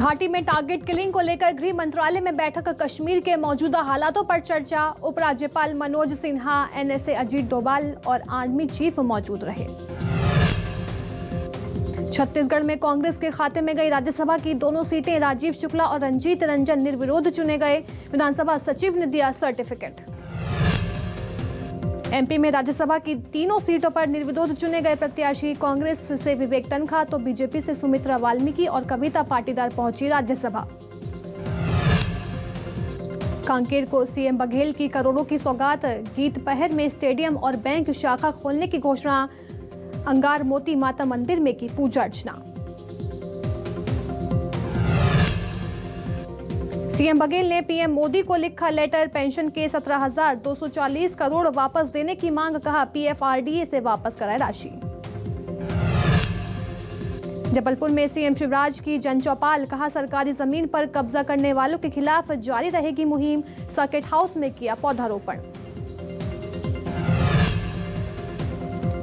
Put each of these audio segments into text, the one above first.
घाटी में target killing को लेकर गृह मंत्रालय में बैठक। कश्मीर के मौजूदा हालातों पर चर्चा। उपराज्यपाल मनोज सिन्हा, एनएसए अजीत डोभाल और आर्मी चीफ मौजूद रहे। छत्तीसगढ़ में कांग्रेस के खाते में गई राज्यसभा की दोनों सीटें। राजीव शुक्ला और रंजीत रंजन निर्विरोध चुने गए। विधानसभा सचिव ने दिया सर्टिफिकेट। एमपी में राज्यसभा की तीनों सीटों पर निर्विरोध चुने गए प्रत्याशी। कांग्रेस से विवेक तनखा तो बीजेपी से सुमित्रा वाल्मीकि और कविता पाटीदार पहुंची राज्यसभा। कांकेर को सीएम बघेल की करोड़ों की सौगात। गीत पहर में स्टेडियम और बैंक शाखा खोलने की घोषणा। अंगार मोती माता मंदिर में की पूजा अर्चना। सीएम बघेल ने पीएम मोदी को लिखा लेटर। पेंशन के 17,240 करोड़ वापस देने की मांग। कहा पीएफआरडीए से वापस कराए राशि। जबलपुर में सीएम शिवराज की जनचौपाल। कहा सरकारी जमीन पर कब्जा करने वालों के खिलाफ जारी रहेगी मुहिम। सर्किट हाउस में किया पौधारोपण।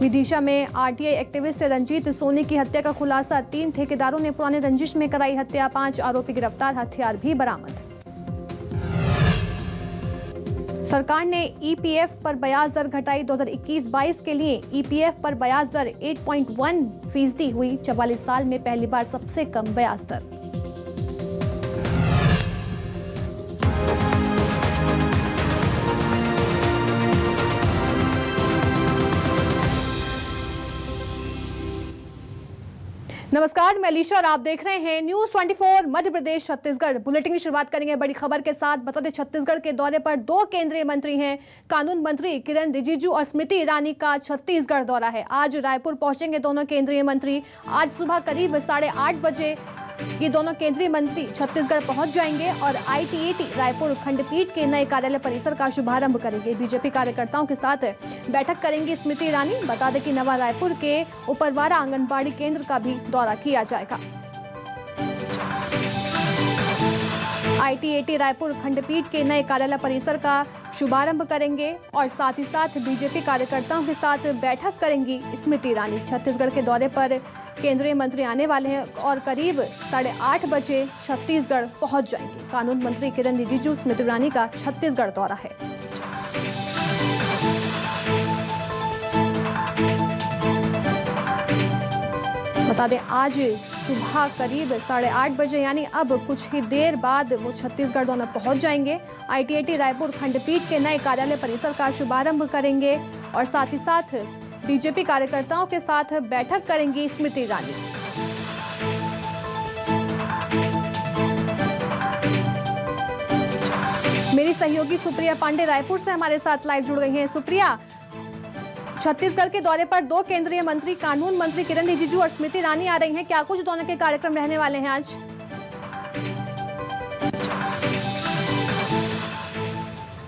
विदिशा में आरटीआई एक्टिविस्ट रंजीत सोनी की हत्या का खुलासा। 3 ठेकेदारों ने पुराने रंजिश में कराई हत्या। 5 आरोपी गिरफ्तार, हथियार भी बरामद। सरकार ने ईपीएफ पर ब्याज दर घटाई। 2021-22 के लिए ईपीएफ पर ब्याज दर 8.1% हुई। 44 साल में पहली बार सबसे कम ब्याज दर। नमस्कार, मैं अलीशा और आप देख रहे हैं न्यूज 24 मध्य प्रदेश छत्तीसगढ़। बुलेटिन की शुरुआत करेंगे बड़ी खबर के साथ। बता दें छत्तीसगढ़ के दौरे पर 2 केंद्रीय मंत्री हैं। कानून मंत्री किरण रिजिजू और स्मृति ईरानी का छत्तीसगढ़ दौरा है। आज रायपुर पहुंचेंगे दोनों केंद्रीय मंत्री। आज सुबह करीब 8:30 बजे ये दोनों केंद्रीय मंत्री छत्तीसगढ़ पहुंच जाएंगे और आईटीएटी रायपुर खंडपीठ के नए कार्यालय परिसर का शुभारंभ करेंगे। बीजेपी कार्यकर्ताओं के साथ बैठक करेंगी स्मृति ईरानी। बता दें कि नवा रायपुर के उपरवारा आंगनबाड़ी केंद्र का भी दौरा किया जाएगा। आईटीएटी रायपुर खंडपीठ के नए कार्यालय परिसर का शुभारंभ करेंगे और साथ ही साथ बीजेपी कार्यकर्ताओं के साथ बैठक करेंगी स्मृति ईरानी। छत्तीसगढ़ के दौरे पर केंद्रीय मंत्री आने वाले हैं और करीब 8:30 बजे छत्तीसगढ़ पहुंच जाएंगे। कानून मंत्री किरण रिजिजू, स्मृति ईरानी का छत्तीसगढ़ दौरा है। बता दें आज सुबह करीब 8:30 बजे यानी अब कुछ ही देर बाद वो छत्तीसगढ़ दोनों पहुंच जाएंगे। आईटीएटी रायपुर खंडपीठ के नए कार्यालय परिसर का शुभारंभ करेंगे और साथ ही साथ बीजेपी कार्यकर्ताओं के साथ बैठक करेंगी स्मृति ईरानी। मेरी सहयोगी सुप्रिया पांडे रायपुर से हमारे साथ लाइव जुड़ गई हैं। सुप्रिया, छत्तीसगढ़ के दौरे पर 2 केंद्रीय मंत्री कानून मंत्री किरण रिजिजू और स्मृति ईरानी आ रही हैं। क्या कुछ दोनों के कार्यक्रम रहने वाले हैं आज?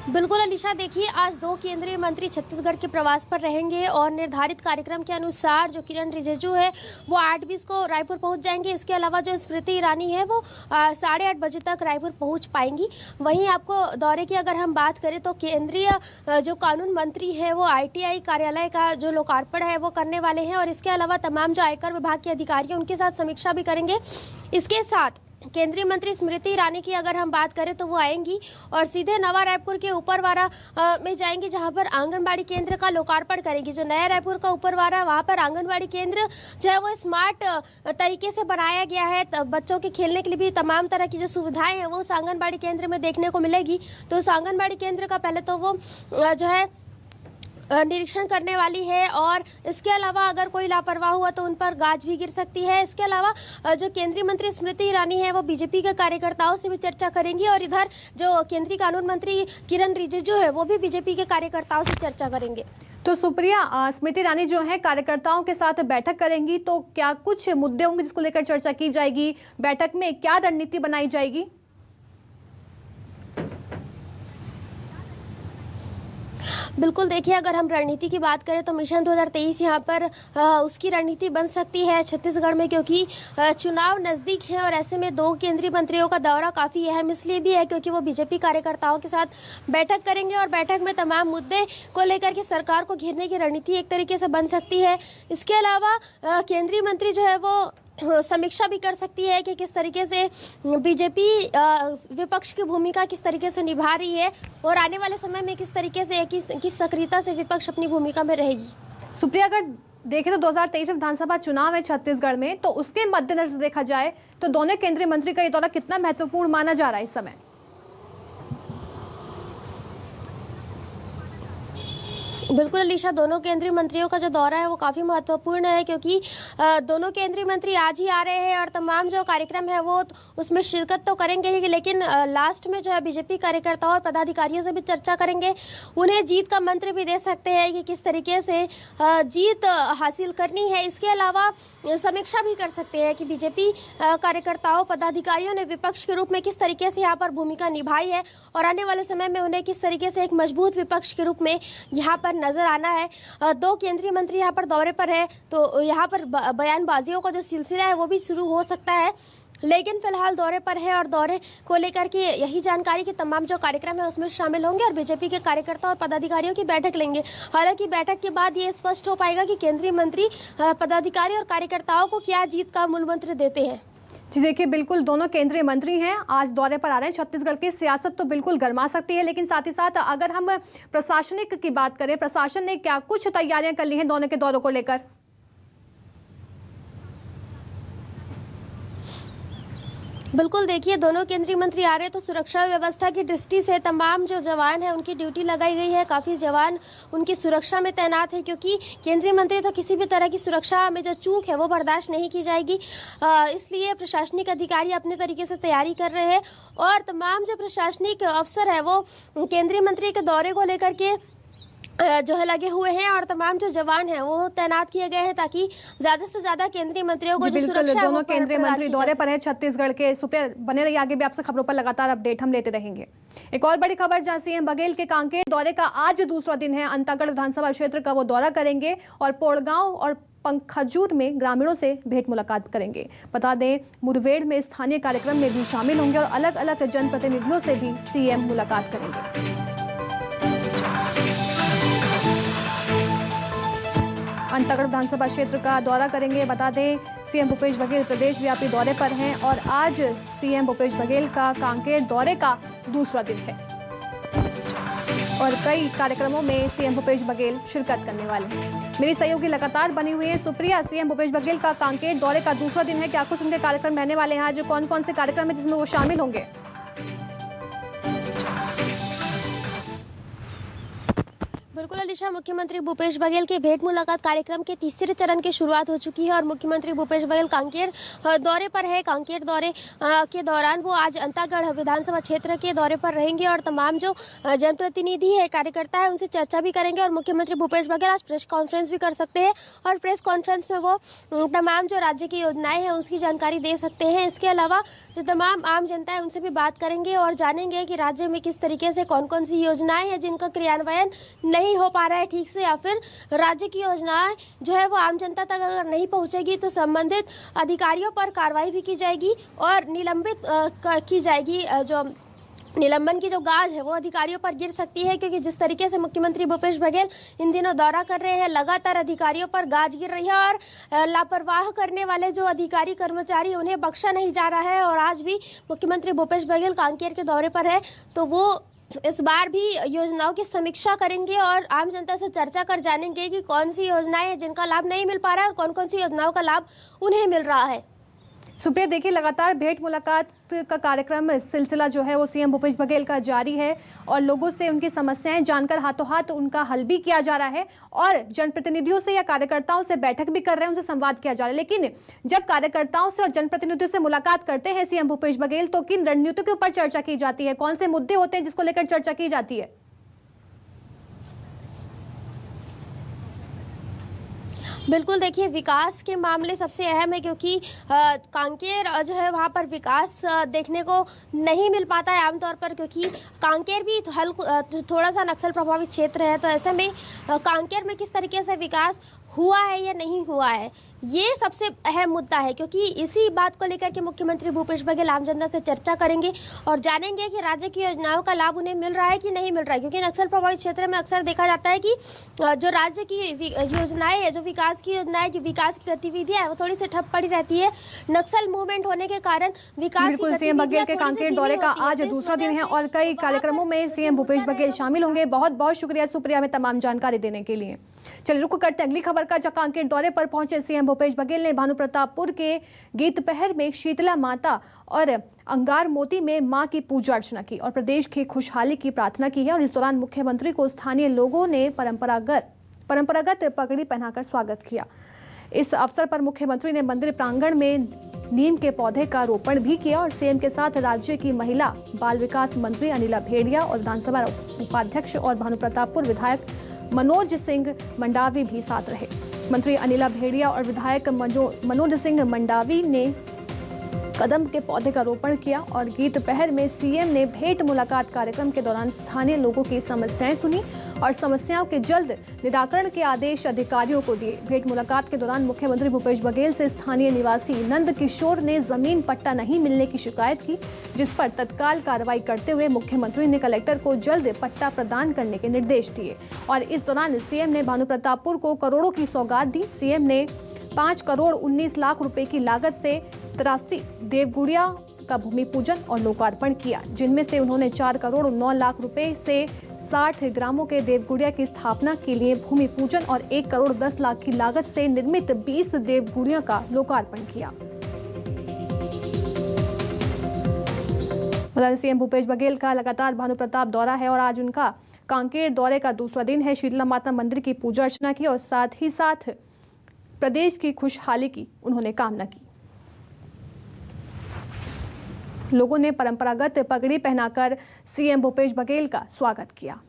बिल्कुल अलीशा, देखिए आज 2 केंद्रीय मंत्री छत्तीसगढ़ के प्रवास पर रहेंगे और निर्धारित कार्यक्रम के अनुसार जो किरण रिजिजू है वो 8:20 को रायपुर पहुंच जाएंगे। इसके अलावा जो स्मृति ईरानी है वो 8:30 बजे तक रायपुर पहुंच पाएंगी। वहीं आपको दौरे की अगर हम बात करें तो केंद्रीय जो कानून मंत्री है वो आईटीआई कार्यालय का जो लोकार्पण है वो करने वाले हैं और इसके अलावा तमाम जो आयकर विभाग के अधिकारी हैं उनके साथ समीक्षा भी करेंगे। इसके साथ केंद्रीय मंत्री स्मृति ईरानी की अगर हम बात करें तो वो आएंगी और सीधे नवा रायपुर के उपरवारा में जाएंगी, जहां पर आंगनबाड़ी केंद्र का लोकार्पण करेंगी। जो नया रायपुर का उपरवारा वहां पर आंगनबाड़ी केंद्र जो है वो स्मार्ट तरीके से बनाया गया है। बच्चों के खेलने के लिए भी तमाम तरह की जो सुविधाएं हैं वो उस आंगनबाड़ी केंद्र में देखने को मिलेगी। तो उस आंगनबाड़ी केंद्र का पहले तो वो जो है निरीक्षण करने वाली है और इसके अलावा अगर कोई लापरवाह हुआ तो उन पर गाज भी गिर सकती है। इसके अलावा जो केंद्रीय मंत्री स्मृति ईरानी है वो बीजेपी के कार्यकर्ताओं से भी चर्चा करेंगी और इधर जो केंद्रीय कानून मंत्री किरण रिजिजू है वो भी बीजेपी के कार्यकर्ताओं से चर्चा करेंगे। तो सुप्रिया, स्मृति ईरानी जो है कार्यकर्ताओं के साथ बैठक करेंगी, तो क्या कुछ मुद्दे होंगे जिसको लेकर चर्चा की जाएगी? बैठक में क्या रणनीति बनाई जाएगी? बिल्कुल, देखिए अगर हम रणनीति की बात करें तो मिशन 2023 यहाँ पर उसकी रणनीति बन सकती है छत्तीसगढ़ में, क्योंकि चुनाव नज़दीक है और ऐसे में 2 केंद्रीय मंत्रियों का दौरा काफ़ी अहम इसलिए भी है क्योंकि वो बीजेपी कार्यकर्ताओं के साथ बैठक करेंगे और बैठक में तमाम मुद्दे को लेकर के सरकार को घेरने की रणनीति एक तरीके से बन सकती है। इसके अलावा केंद्रीय मंत्री जो है वो समीक्षा भी कर सकती है कि किस तरीके से बीजेपी विपक्ष की भूमिका किस तरीके से निभा रही है और आने वाले समय में किस तरीके से किस सक्रियता से विपक्ष अपनी भूमिका में रहेगी। सुप्रिया, अगर देखें तो 2023 में विधानसभा चुनाव है छत्तीसगढ़ में, तो उसके मद्देनजर देखा जाए तो दोनों केंद्रीय मंत्री का ये दौरा कितना महत्वपूर्ण माना जा रहा है इस समय? बिल्कुल अलीशा, दोनों केंद्रीय मंत्रियों का जो दौरा है वो काफ़ी महत्वपूर्ण है, क्योंकि दोनों केंद्रीय मंत्री आज ही आ रहे हैं और तमाम जो कार्यक्रम है वो उसमें शिरकत तो करेंगे ही, लेकिन लास्ट में जो है बीजेपी कार्यकर्ताओं और पदाधिकारियों से भी चर्चा करेंगे। उन्हें जीत का मंत्र भी दे सकते हैं कि किस तरीके से जीत हासिल करनी है। इसके अलावा समीक्षा भी कर सकते हैं कि बीजेपी कार्यकर्ताओं पदाधिकारियों ने विपक्ष के रूप में किस तरीके से यहाँ पर भूमिका निभाई है और आने वाले समय में उन्हें किस तरीके से एक मजबूत विपक्ष के रूप में यहाँ पर नजर आना है। दो केंद्रीय मंत्री यहाँ पर दौरे पर है, तो यहाँ पर बयानबाजियों का जो सिलसिला है वो भी शुरू हो सकता है, लेकिन फिलहाल दौरे पर है और दौरे को लेकर के यही जानकारी कि तमाम जो कार्यक्रम है उसमें शामिल होंगे और बीजेपी के कार्यकर्ताओं और पदाधिकारियों की बैठक लेंगे। हालांकि बैठक के बाद ये स्पष्ट हो पाएगा कि केंद्रीय मंत्री पदाधिकारी और कार्यकर्ताओं को क्या जीत का मूल मंत्र देते हैं। जी देखिए, बिल्कुल दोनों केंद्रीय मंत्री हैं, आज दौरे पर आ रहे हैं। छत्तीसगढ़ की सियासत तो बिल्कुल गर्मा सकती है, लेकिन साथ ही साथ अगर हम प्रशासनिक की बात करें, प्रशासन ने क्या कुछ तैयारियां कर ली हैं दोनों के दौरों को लेकर? बिल्कुल, देखिए दोनों केंद्रीय मंत्री आ रहे हैं तो सुरक्षा व्यवस्था की दृष्टि से तमाम जो जवान हैं उनकी ड्यूटी लगाई गई है। काफ़ी जवान उनकी सुरक्षा में तैनात है, क्योंकि केंद्रीय मंत्री तो किसी भी तरह की सुरक्षा में जो चूक है वो बर्दाश्त नहीं की जाएगी। इसलिए प्रशासनिक अधिकारी अपने तरीके से तैयारी कर रहे हैं और तमाम जो प्रशासनिक अफसर है वो केंद्रीय मंत्री के दौरे को लेकर के जो है लगे हुए हैं और तमाम जो जवान हैं वो तैनात किए गए हैं ताकि ज्यादा से ज्यादा केंद्रीय मंत्रियों को जो सुरक्षा है दोनों केंद्रीय मंत्री दौरे पर हैं छत्तीसगढ़ के। सुप्रिया, बने रहिए, आगे भी आपसे खबरों पर लगातार अपडेट हम लेते रहेंगे। एक और बड़ी खबर, जहां सीएम बघेल के कांकेर दौरे का आज दूसरा दिन है। अंतागढ़ विधानसभा क्षेत्र का वो दौरा करेंगे और पोड़गांव और पंखजूर में ग्रामीणों से भेंट मुलाकात करेंगे। बता दें, मुठभेड़ में स्थानीय कार्यक्रम में भी शामिल होंगे और अलग अलग जनप्रतिनिधियों से भी सीएम मुलाकात करेंगे। अंतागढ़ विधानसभा क्षेत्र का दौरा करेंगे। बता दें, सीएम भूपेश बघेल प्रदेश व्यापी दौरे पर हैं और आज सीएम भूपेश बघेल का कांकेर दौरे का दूसरा दिन है और कई कार्यक्रमों में सीएम भूपेश बघेल शिरकत करने वाले हैं। मेरी सहयोगी लगातार बनी हुई है सुप्रिया। सीएम भूपेश बघेल का कांकेर दौरे का दूसरा दिन है, क्या कुछ उनके कार्यक्रम रहने वाले हैं? आज कौन कौन से कार्यक्रम है जिसमें वो शामिल होंगे? बिल्कुल अलीशा, मुख्यमंत्री भूपेश बघेल के भेंट मुलाकात कार्यक्रम के तीसरे चरण की शुरुआत हो चुकी है और मुख्यमंत्री भूपेश बघेल कांकेर दौरे पर है। कांकेर दौरे के दौरान वो आज अंतागढ़ विधानसभा क्षेत्र के दौरे पर रहेंगे और तमाम जो जनप्रतिनिधि है, कार्यकर्ता है, उनसे चर्चा भी करेंगे और मुख्यमंत्री भूपेश बघेल आज प्रेस कॉन्फ्रेंस भी कर सकते हैं और प्रेस कॉन्फ्रेंस में वो तमाम जो राज्य की योजनाएं हैं उसकी जानकारी दे सकते हैं। इसके अलावा जो तमाम आम जनता है उनसे भी बात करेंगे और जानेंगे कि राज्य में किस तरीके से कौन कौन सी योजनाएं हैं जिनका क्रियान्वयन नहीं हो पा रहा है ठीक से, या फिर राज्य की योजनाएं जो है वो आम जनता तक अगर नहीं पहुंचेगी तो संबंधित अधिकारियों पर कार्रवाई भी की जाएगी और निलंबित की जाएगी। जो निलंबन की जो गाज है वो अधिकारियों पर गिर सकती है, क्योंकि जिस तरीके से मुख्यमंत्री भूपेश बघेल इन दिनों दौरा कर रहे हैं, लगातार अधिकारियों पर गाज गिर रही है और लापरवाह करने वाले जो अधिकारी कर्मचारी उन्हें बख्शा नहीं जा रहा है। और आज भी मुख्यमंत्री भूपेश बघेल कांकेर के दौरे पर है तो वो इस बार भी योजनाओं की समीक्षा करेंगे और आम जनता से चर्चा कर जानेंगे कि कौन सी योजनाएं हैं जिनका लाभ नहीं मिल पा रहा है और कौन कौन सी योजनाओं का लाभ उन्हें मिल रहा है। सुप्रिया, देखिए लगातार भेंट मुलाकात का कार्यक्रम सिलसिला जो है वो सीएम भूपेश बघेल का जारी है और लोगों से उनकी समस्याएं जानकर हाथों हाथ उनका हल भी किया जा रहा है और जनप्रतिनिधियों से या कार्यकर्ताओं से बैठक भी कर रहे हैं, उनसे संवाद किया जा रहा है। लेकिन जब कार्यकर्ताओं से और जनप्रतिनिधियों से मुलाकात करते हैं सीएम भूपेश बघेल तो किन रणनीतियों के ऊपर चर्चा की जाती है, कौन से मुद्दे होते हैं जिसको लेकर चर्चा की जाती है? बिल्कुल, देखिए विकास के मामले सबसे अहम है, क्योंकि कांकेर जो है वहाँ पर विकास देखने को नहीं मिल पाता है आमतौर पर, क्योंकि कांकेर भी थोड़ा सा नक्सल प्रभावित क्षेत्र है। तो ऐसे में कांकेर में किस तरीके से विकास हुआ है या नहीं हुआ है, ये सबसे अहम मुद्दा है, क्योंकि इसी बात को लेकर के मुख्यमंत्री भूपेश बघेल आम जनता से चर्चा करेंगे और जानेंगे कि राज्य की योजनाओं का लाभ उन्हें मिल रहा है कि नहीं मिल रहा है। क्योंकि नक्सल प्रभावित क्षेत्र में अक्सर देखा जाता है कि जो राज्य की योजनाएं है, जो विकास की योजनाएं, जो विकास की गतिविधियां है, वो थोड़ी सी ठप पड़ी रहती है। नक्सल मूवमेंट होने के कारण विकास बिल्कुल, सीएम बघेल के कांकेर दौरे का आज दूसरा दिन है और कई कार्यक्रमों में सीएम भूपेश बघेल शामिल होंगे। बहुत बहुत शुक्रिया सुप्रिया में तमाम जानकारी देने के लिए। चलिए रुक करते हैं अगली खबर का। जहां कांकेर दौरे पर पहुंचे सीएम भूपेश बघेल ने भानु प्रतापपुर के गीतपहर में शीतला माता और अंगार मोती में मां की पूजा अर्चना की और प्रदेश की खुशहाली की प्रार्थना की है। और इस दौरान मुख्यमंत्री को स्थानीय लोगों ने परंपरागत पगड़ी पहनाकर स्वागत किया। इस अवसर पर मुख्यमंत्री ने मंदिर प्रांगण में नीम के पौधे का रोपण भी किया और सीएम के साथ राज्य की महिला बाल विकास मंत्री अनिला भेड़िया और विधानसभा उपाध्यक्ष और भानु प्रतापपुर विधायक मनोज सिंह मंडावी भी साथ रहे। मंत्री अनिला भेड़िया और विधायक मनोज सिंह मंडावी ने कदम के पौधे का रोपण किया और गीतपहर में सीएम ने भेंट मुलाकात कार्यक्रम के दौरान स्थानीय लोगों की समस्याएं सुनी और समस्याओं के जल्द निराकरण के आदेश अधिकारियों को दिए। भेंट मुलाकात के दौरान मुख्यमंत्री भूपेश बघेल से स्थानीय निवासी नंद किशोर ने जमीन पट्टा नहीं मिलने की शिकायत की, जिस पर तत्काल कार्रवाई करते हुए मुख्यमंत्री ने कलेक्टर को जल्द पट्टा प्रदान करने के निर्देश दिए। और इस दौरान सीएम ने भानु प्रतापपुर को करोड़ों की सौगात दी। सीएम ने 5 करोड़ 19 लाख रुपए की लागत से 83 देवगुड़िया का भूमि पूजन और लोकार्पण किया, जिनमें से उन्होंने 4 करोड़ 9 लाख रुपए से 60 ग्रामों के देवगुड़िया की स्थापना के लिए भूमि पूजन और 1 करोड़ 10 लाख की लागत से निर्मित 20 देवगुड़िया का लोकार्पण किया। सीएम भूपेश बघेल का लगातार भानु प्रताप दौरा है और आज उनका कांकेर दौरे का दूसरा दिन है। शीतला माता मंदिर की पूजा अर्चना की और साथ ही साथ प्रदेश की खुशहाली की उन्होंने कामना की। लोगों ने परंपरागत पगड़ी पहनाकर सीएम भूपेश बघेल का स्वागत किया।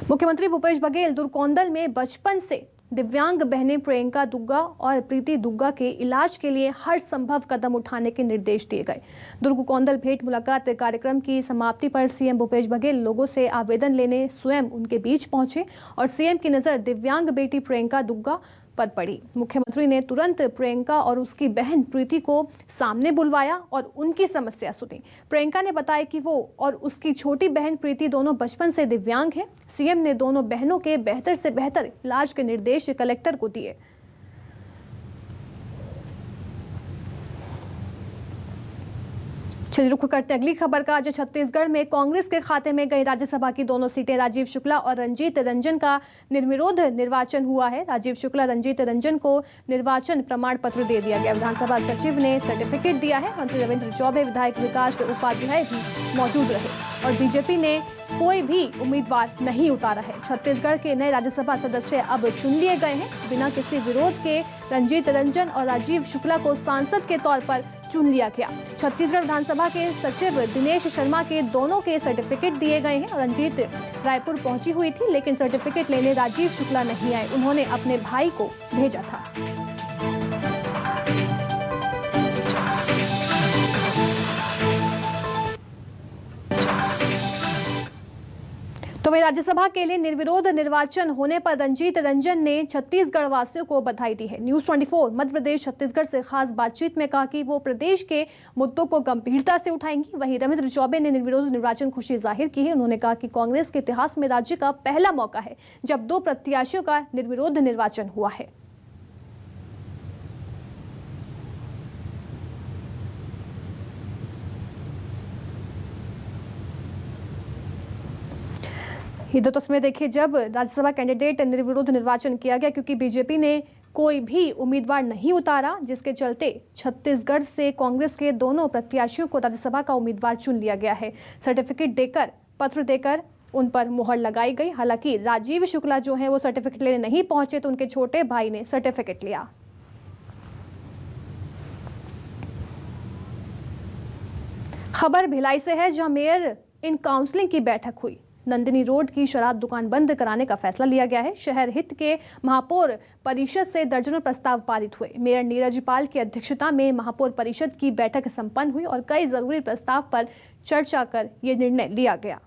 मुख्यमंत्री भूपेश बघेल दुर्कोंदल में बचपन से दिव्यांग बहनें प्रियंका दुग्गा और प्रीति दुग्गा के इलाज के लिए हर संभव कदम उठाने के निर्देश दिए गए। दुर्ग कोंदल भेंट मुलाकात कार्यक्रम की समाप्ति पर सीएम भूपेश बघेल लोगों से आवेदन लेने स्वयं उनके बीच पहुंचे और सीएम की नजर दिव्यांग बेटी प्रियंका दुग्गा पर पड़ी। मुख्यमंत्री ने तुरंत प्रियंका और उसकी बहन प्रीति को सामने बुलवाया और उनकी समस्या सुनी। प्रियंका ने बताया कि वो और उसकी छोटी बहन प्रीति दोनों बचपन से दिव्यांग हैं। सीएम ने दोनों बहनों के बेहतर से बेहतर इलाज के निर्देश कलेक्टर को दिए। चलिए रुख करते हैं अगली खबर का। आज छत्तीसगढ़ में कांग्रेस के खाते में गई राज्यसभा की दोनों सीटें राजीव शुक्ला और रंजीत रंजन का निर्विरोध निर्वाचन हुआ है। राजीव शुक्ला रंजीत रंजन को निर्वाचन प्रमाण पत्र दे दिया गया। विधानसभा सचिव ने सर्टिफिकेट दिया है। मंत्री रविंद्र चौबे, विधायक विकास उपाध्याय भी मौजूद रहे और बीजेपी ने कोई भी उम्मीदवार नहीं उतारा है। छत्तीसगढ़ के नए राज्यसभा सदस्य अब चुन लिए गए हैं। बिना किसी विरोध के रंजीत रंजन और राजीव शुक्ला को सांसद के तौर पर चुन लिया गया। छत्तीसगढ़ विधानसभा के सचिव दिनेश शर्मा के दोनों के सर्टिफिकेट दिए गए हैं। रंजीत रायपुर पहुंची हुई थी, लेकिन सर्टिफिकेट लेने राजीव शुक्ला नहीं आए। उन्होंने अपने भाई को भेजा था। तो वही राज्यसभा के लिए निर्विरोध निर्वाचन होने पर रंजीत रंजन ने छत्तीसगढ़ वासियों को बधाई दी है। न्यूज़ 24 मध्य प्रदेश छत्तीसगढ़ से खास बातचीत में कहा कि वो प्रदेश के मुद्दों को गंभीरता से उठाएंगी। वहीं रविंद्र चौबे ने निर्विरोध निर्वाचन खुशी जाहिर की है। उन्होंने कहा कि कांग्रेस के इतिहास में राज्य का पहला मौका है जब 2 प्रत्याशियों का निर्विरोध निर्वाचन हुआ है। ये 2 तस्वीरें देखिए जब राज्यसभा कैंडिडेट निर्विरोध निर्वाचन किया गया, क्योंकि बीजेपी ने कोई भी उम्मीदवार नहीं उतारा, जिसके चलते छत्तीसगढ़ से कांग्रेस के दोनों प्रत्याशियों को राज्यसभा का उम्मीदवार चुन लिया गया है। सर्टिफिकेट देकर, पत्र देकर उन पर मुहर लगाई गई। हालांकि राजीव शुक्ला जो है वो सर्टिफिकेट लेने नहीं पहुंचे, तो उनके छोटे भाई ने सर्टिफिकेट लिया। खबर भिलाई से है, जहां मेयर इन काउंसलिंग की बैठक हुई। नंदिनी रोड की शराब दुकान बंद कराने का फैसला लिया गया है। शहर हित के महापौर परिषद से दर्जनों प्रस्ताव पारित हुए। मेयर नीरज पाल की अध्यक्षता में महापौर परिषद की बैठक संपन्न हुई और कई जरूरी प्रस्ताव पर चर्चा कर यह निर्णय लिया गया।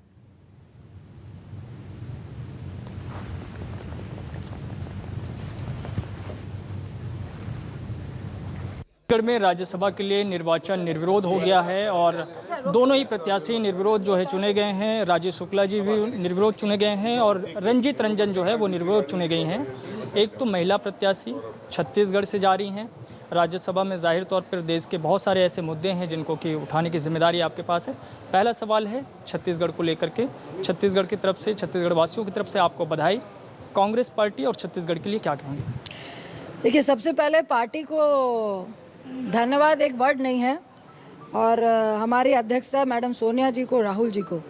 छत्तीसगढ़ में राज्यसभा के लिए निर्वाचन निर्विरोध हो गया है और दोनों ही प्रत्याशी निर्विरोध जो है चुने गए हैं। राजीव शुक्ला जी भी निर्विरोध चुने गए हैं और रंजीत रंजन जो है वो निर्विरोध चुने गई हैं। एक तो महिला प्रत्याशी छत्तीसगढ़ से जा रही हैं राज्यसभा में। जाहिर तौर पर देश के बहुत सारे ऐसे मुद्दे हैं जिनको कि उठाने की जिम्मेदारी आपके पास है। पहला सवाल है छत्तीसगढ़ को लेकर के, छत्तीसगढ़ की तरफ से, छत्तीसगढ़ वासियों की तरफ से आपको बधाई। कांग्रेस पार्टी और छत्तीसगढ़ के लिए क्या कहेंगे? देखिए, सबसे पहले पार्टी को धन्यवाद एक वर्ड नहीं है, और हमारी अध्यक्षा मैडम सोनिया जी को, राहुल जी को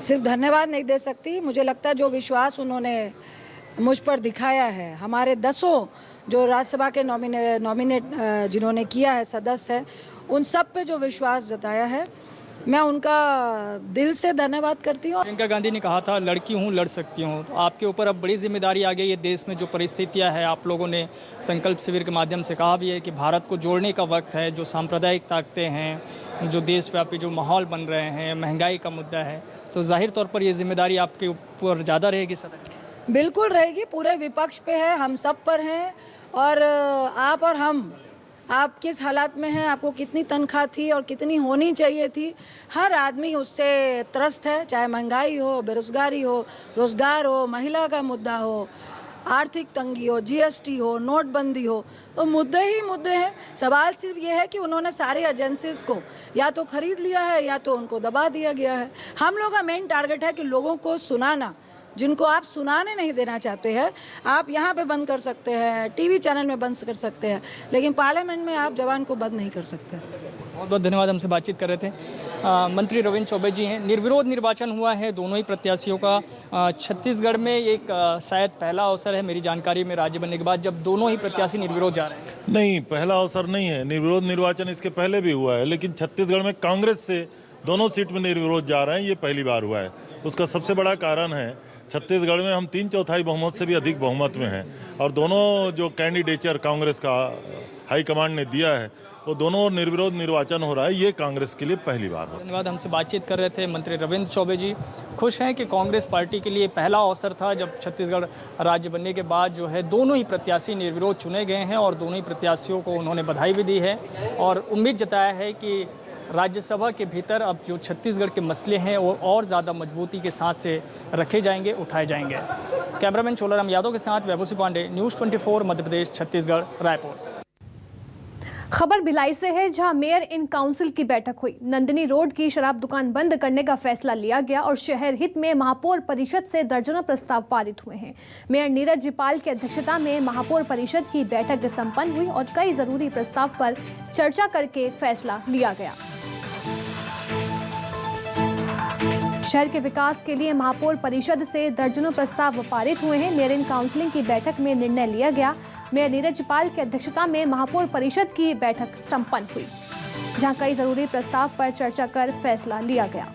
सिर्फ धन्यवाद नहीं दे सकती। मुझे लगता है जो विश्वास उन्होंने मुझ पर दिखाया है, हमारे 10 जो राज्यसभा के नॉमिनेट जिन्होंने किया है, सदस्य है, उन सब पे जो विश्वास जताया है, मैं उनका दिल से धन्यवाद करती हूँ। प्रियंका गांधी ने कहा था लड़की हूँ लड़ सकती हूँ, तो आपके ऊपर अब बड़ी जिम्मेदारी आ गई है। देश में जो परिस्थितियाँ है, आप लोगों ने संकल्प शिविर के माध्यम से कहा भी है कि भारत को जोड़ने का वक्त है। जो सांप्रदायिक ताकतें हैं, जो देशव्यापी जो माहौल बन रहे हैं, महंगाई का मुद्दा है, तो जाहिर तौर पर ये जिम्मेदारी आपके ऊपर ज़्यादा रहेगी सर। बिल्कुल रहेगी, पूरे विपक्ष पे है, हम सब पर हैं। और आप और हम, आप किस हालात में हैं, आपको कितनी तनख्वाह थी और कितनी होनी चाहिए थी, हर आदमी उससे त्रस्त है। चाहे महंगाई हो, बेरोजगारी हो, रोजगार हो, महिला का मुद्दा हो, आर्थिक तंगी हो, जीएसटी हो, नोटबंदी हो, तो मुद्दे ही मुद्दे हैं। सवाल सिर्फ ये है कि उन्होंने सारे एजेंसीज को या तो खरीद लिया है या तो उनको दबा दिया गया है। हम लोग का मेन टारगेट है कि लोगों को सुनाना। जिनको आप सुनाने नहीं देना चाहते हैं, आप यहाँ पे बंद कर सकते हैं, टीवी चैनल में बंद कर सकते हैं, लेकिन पार्लियामेंट में आप जवान को बंद नहीं कर सकते। बहुत बहुत धन्यवाद, हमसे बातचीत कर रहे थे। मंत्री रविंद्र चौबे जी हैं। निर्विरोध निर्वाचन हुआ है दोनों ही प्रत्याशियों का। छत्तीसगढ़ में एक शायद पहला अवसर है मेरी जानकारी में राज्य बनने के बाद जब दोनों ही प्रत्याशी निर्विरोध जा रहे हैं। नहीं, पहला अवसर नहीं है। निर्विरोध निर्वाचन इसके पहले भी हुआ है, लेकिन छत्तीसगढ़ में कांग्रेस से दोनों सीट में निर्विरोध जा रहे हैं, ये पहली बार हुआ है। उसका सबसे बड़ा कारण है छत्तीसगढ़ में हम 3/4 बहुमत से भी अधिक बहुमत में हैं, और दोनों जो कैंडिडेचर कांग्रेस का हाईकमांड ने दिया है, वो दोनों निर्विरोध निर्वाचन हो रहा है। ये कांग्रेस के लिए पहली बार हो। धन्यवाद, हमसे बातचीत कर रहे थे मंत्री रविंद्र चौबे जी। खुश हैं कि कांग्रेस पार्टी के लिए पहला अवसर था जब छत्तीसगढ़ राज्य बनने के बाद जो है दोनों ही प्रत्याशी निर्विरोध चुने गए हैं, और दोनों ही प्रत्याशियों को उन्होंने बधाई भी दी है और उम्मीद जताया है कि राज्यसभा के भीतर अब जो छत्तीसगढ़ के मसले हैं वो और ज़्यादा मजबूती के साथ से रखे जाएंगे, उठाए जाएंगे। कैमरामैन चोलाराम यादव के साथ वैभव सिंह पांडे, न्यूज़ 24 मध्य प्रदेश, छत्तीसगढ़, रायपुर। खबर भिलाई से है, जहां मेयर इन काउंसिल की बैठक हुई। नंदिनी रोड की शराब दुकान बंद करने का फैसला लिया गया और शहर हित में महापौर परिषद से दर्जनों प्रस्ताव पारित हुए हैं। मेयर नीरज जिपाल की अध्यक्षता में महापौर परिषद की बैठक संपन्न हुई और कई जरूरी प्रस्ताव पर चर्चा करके फैसला लिया गया। शहर के विकास के लिए महापौर परिषद से दर्जनों प्रस्ताव पारित हुए हैं। मेयर इन काउंसिलिंग की बैठक में निर्णय लिया गया। मेयर नीरज जिपाल की अध्यक्षता में महापौर परिषद की बैठक संपन्न हुई, जहां कई जरूरी प्रस्ताव पर चर्चा कर फैसला लिया गया।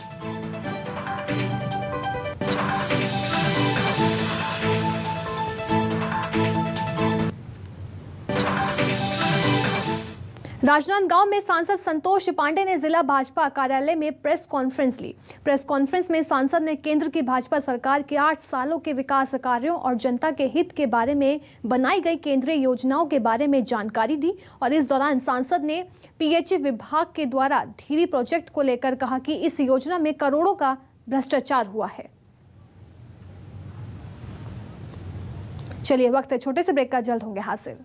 राजनांदगांव में सांसद संतोष पांडे ने जिला भाजपा कार्यालय में प्रेस कॉन्फ्रेंस ली। प्रेस कॉन्फ्रेंस में सांसद ने केंद्र की भाजपा सरकार के 8 सालों के विकास कार्यों और जनता के हित के बारे में बनाई गई केंद्रीय योजनाओं के बारे में जानकारी दी और इस दौरान सांसद ने पीएचई विभाग के द्वारा धीरी प्रोजेक्ट को लेकर कहा कि इस योजना में करोड़ों का भ्रष्टाचार हुआ है। चलिए, वक्त है छोटे से ब्रेक का, जल्द होंगे हासिल।